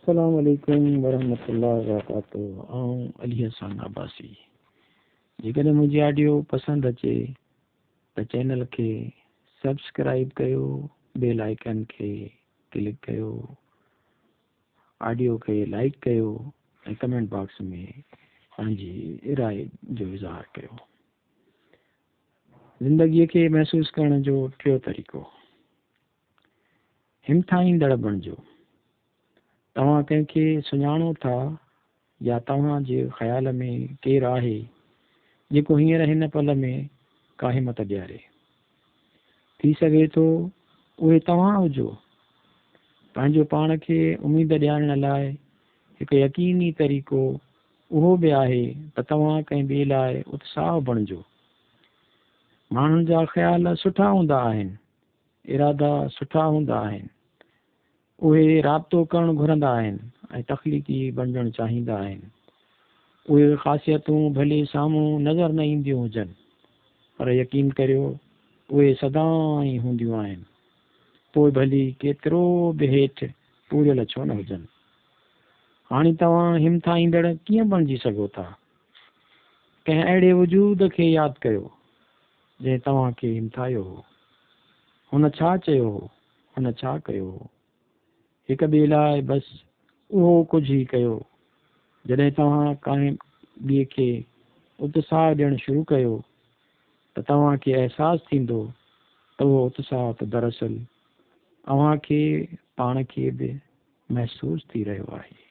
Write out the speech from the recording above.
अस्सलाम वालेकुम वरहमतुल्लाहि वबरकातुहू। आऊं अली हसन अब्बासी। जेकॾहिं मुंहिंजी ऑडियो पसंदि अचे त चैनल खे सब्सक्राइब कयो, बेल आइकन खे क्लिक कयो, ऑडियो खे लाइक कयो ऐं कमेंट बॉक्स में पंहिंजी राय जो इज़हार कयो। ज़िंदगीअ खे महसूस करण जो टियों तरीक़ो, हिमथाईंदड़ बणिजो। तव्हां कंहिंखे सुञाणो था या तव्हांजे ख़्याल में केरु आहे जेको हींअर हिन पल में का हिमत ॾियारे? थी सघे थो उहे तव्हां हुजो। पंहिंजो पाण खे उमेद ॾियारण लाइ हिकु यकीनी तरीक़ो उहो बि आहे त तव्हां कंहिं ॿिए लाइ उत्साह बणिजो। माण्हुनि जा ख़्याल सुठा हूंदा आहिनि, इरादा सुठा हूंदा आहिनि, उहे राब्तो करणु घुरंदा आहिनि ऐं तख़लीक़ी बणिजणु चाहींदा आहिनि। उहे ख़ासियतूं भले साम्हूं नज़र न ईंदियूं हुजनि, पर यकीन करियो उहे सदाईं हूंदियूं आहिनि, पोइ भली केतिरो बि हेठि पूरियल छो न हुजनि। हाणे तव्हां हिमथाईंदड़ कीअं बणिजी सघो था? कंहिं अहिड़े वजूद खे यादि कयो जंहिं तव्हांखे हिमथायो हो। हुन छा चयो हो, हुन छा कयो हो? हिक ॿिए लाइ बसि उहो कुझु ई कयो। जॾहिं तव्हां कंहिं ॿिए खे उत्साह ॾियणु शुरू कयो त तव्हांखे अहसासु थींदो त उहो उत्साह त दरअसल अव्हांखे पाण खे बि महसूसु थी रहियो आहे।